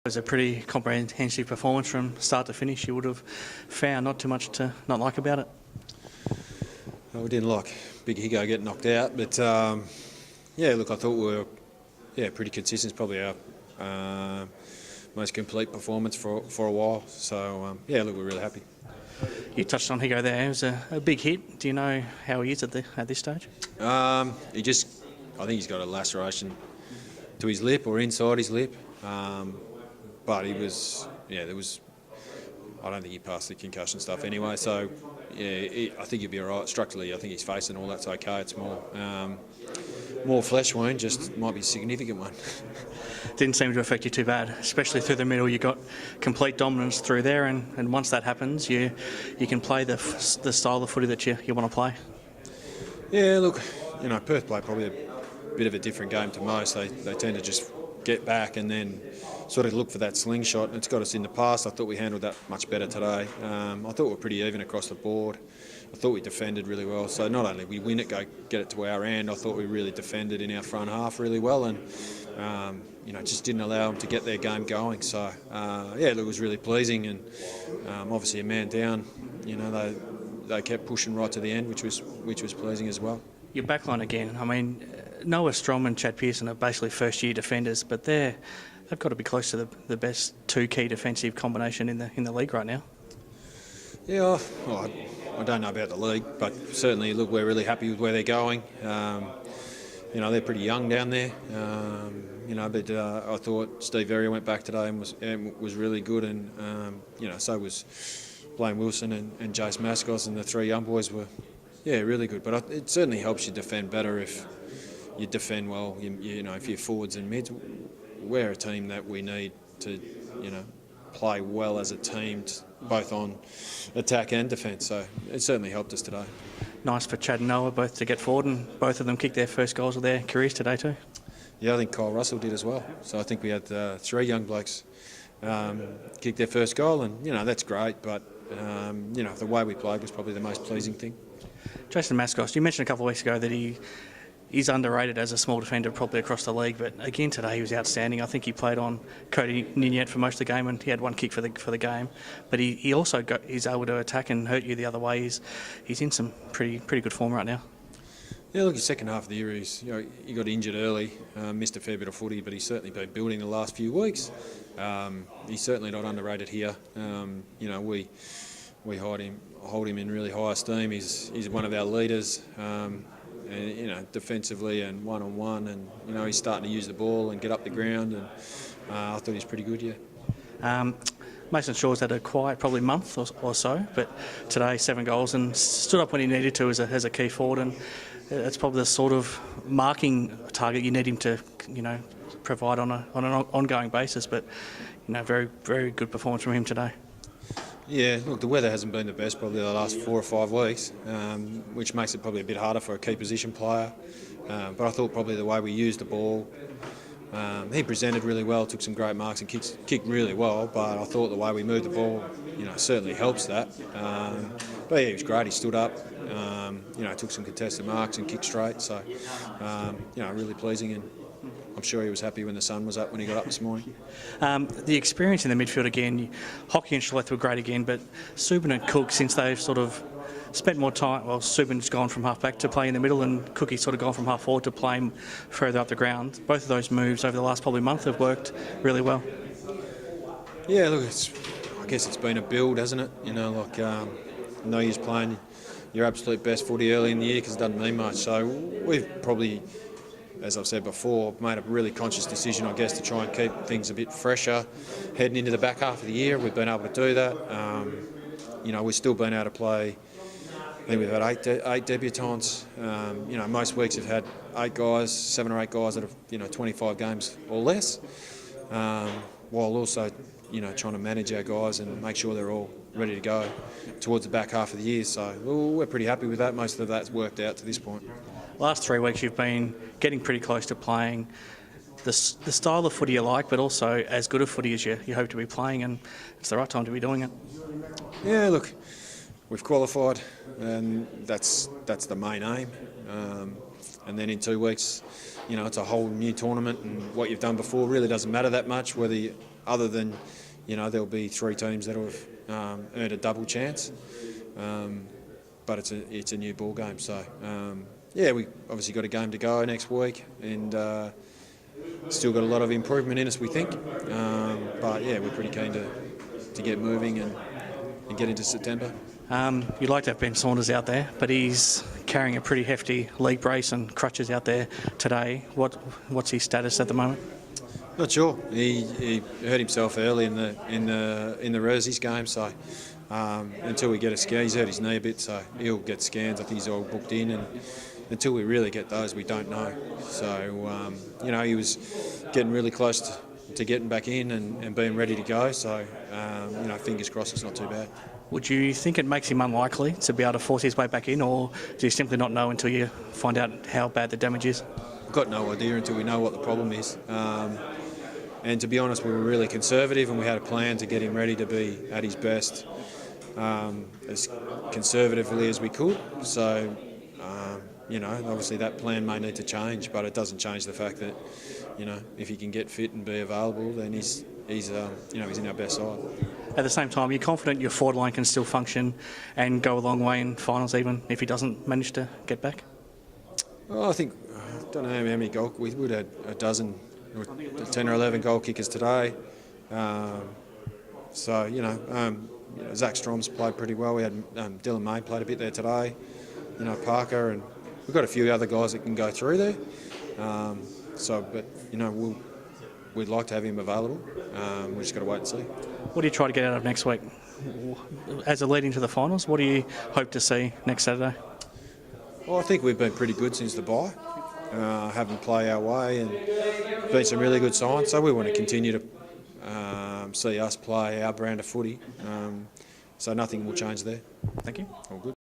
was a pretty comprehensive performance from start to finish. You would have found not too much to not like about it. Well, we didn't like Big Higo getting knocked out, but yeah, look, I thought we were pretty consistent. It's probably our most complete performance for a while. So yeah, look, we're really happy. You touched on Higo there. It was a big hit. Do you know how he is at this stage? I think he's got a laceration to his lip or inside his lip. But he was, I don't think he passed the concussion stuff anyway. So yeah, I think he'll be all right. Structurally, I think his face and all that's okay. It's more flesh wound, just might be a significant one. Didn't seem to affect you too bad, especially through the middle. You got complete dominance through there, and once that happens, you can play the style of footy that you want to play. Yeah, look, Perth play probably a bit of a different game to most. They tend to just get back and then sort of look for that slingshot, and it's got us in the past. I thought we handled that much better today. I thought we were pretty even across the board. I thought we defended really well. So not only we win it, go get it to our end, I thought we really defended in our front half really well, and just didn't allow them to get their game going. So yeah, it was really pleasing, and obviously a man down, they kept pushing right to the end, which was pleasing as well. Your backline again. I mean, Noah Strom and Chad Pearson are basically first-year defenders, but they've got to be close to the best two key defensive combination in the league right now. Yeah, well, I don't know about the league, but certainly, look, we're really happy with where they're going. They're pretty young down there. But I thought Steve Verrier went back today and was really good, and so was Blaine Wilson and Jace Mascos, and the three young boys were really good. But it certainly helps you defend better if you defend well. If you're forwards and mids, we're a team that we need to play well as a team, both on attack and defence. So it certainly helped us today. Nice for Chad and Noah both to get forward, and both of them kicked their first goals of their careers today too. Yeah, I think Kyle Russell did as well. So I think we had three young blokes kick their first goal, and that's great. But the way we played was probably the most pleasing thing. Jason Mascos, you mentioned a couple of weeks ago that he's underrated as a small defender probably across the league, but again today he was outstanding. I think he played on Cody Ninyet for most of the game, and he had one kick for the game. But he also he's able to attack and hurt you the other way. He's in some pretty good form right now. Yeah, look, his second half of the year, he got injured early, missed a fair bit of footy, but he's certainly been building the last few weeks. He's certainly not underrated here. We hold him in really high esteem. He's one of our leaders. And, defensively and one-on-one, and he's starting to use the ball and get up the ground, and I thought he was pretty good, yeah. Mason Shaw's had a quiet probably month or so, but today 7 goals and stood up when he needed to as a key forward, and it's probably the sort of marking target you need him to provide on an ongoing basis. But very, very good performance from him today. Yeah, look, the weather hasn't been the best probably the last 4 or 5 weeks, which makes it probably a bit harder for a key position player. But I thought probably the way we used the ball, he presented really well, took some great marks and kicked really well, but I thought the way we moved the ball, certainly helps that. But yeah, he was great. He stood up, took some contested marks and kicked straight. So, really pleasing, and I'm sure he was happy when the sun was up when he got up this morning. The experience in the midfield again, Hockey and Schleth were great again, but Subin and Cook, since they've sort of spent more time, well, Subin's gone from half back to play in the middle, and Cookie's sort of gone from half forward to playing further up the ground. Both of those moves over the last probably month have worked really well. Yeah, look, I guess it's been a build, hasn't it? No use playing your absolute best footy early in the year because it doesn't mean much. So we've probably, as I've said before, made a really conscious decision, I guess, to try and keep things a bit fresher heading into the back half of the year. We've been able to do that. We've still been able to play. I think we've had eight debutants. Most weeks have had 7 or 8 guys that have 25 games or less, while also trying to manage our guys and make sure they're all ready to go towards the back half of the year. So we're pretty happy with that. Most of that's worked out to this point. Last 3 weeks you've been getting pretty close to playing the style of footy you like, but also as good a footy as you hope to be playing, and it's the right time to be doing it. Yeah, look, we've qualified, and that's the main aim. And then in 2 weeks, it's a whole new tournament, and what you've done before really doesn't matter that much, whether other than, there'll be 3 teams that have earned a double chance. But it's a new ball game. So we obviously got a game to go next week, and still got a lot of improvement in us, we think. But we're pretty keen to get moving and get into September. You'd like to have Ben Saunders out there, but he's carrying a pretty hefty leg brace and crutches out there today. What's his status at the moment? Not sure. He hurt himself early in the Rosies game, so until we get a scan, he's hurt his knee a bit, so he'll get scans. I think he's all booked in, and until we really get those, we don't know. So he was getting really close to getting back in and being ready to go. So fingers crossed it's not too bad. Would you think it makes him unlikely to be able to force his way back in, or do you simply not know until you find out how bad the damage is? We've got no idea until we know what the problem is. And to be honest, we were really conservative, and we had a plan to get him ready to be at his best as conservatively as we could. So, obviously that plan may need to change, but it doesn't change the fact that, if he can get fit and be available, then he's in our best side. At the same time, are you confident your forward line can still function and go a long way in finals, even if he doesn't manage to get back? Well, I don't know how many goal. We would have had a dozen, 10 or 11 goal kickers today. Zach Strom's played pretty well. We had Dylan May played a bit there today. Parker, and we've got a few other guys that can go through there. We'd like to have him available. We've just got to wait and see. What do you try to get out of next week? As a lead into the finals, what do you hope to see next Saturday? Well, I think we've been pretty good since the bye. Having play our way and been some really good signs. So we want to continue to see us play our brand of footy. So nothing will change there. Thank you. All good.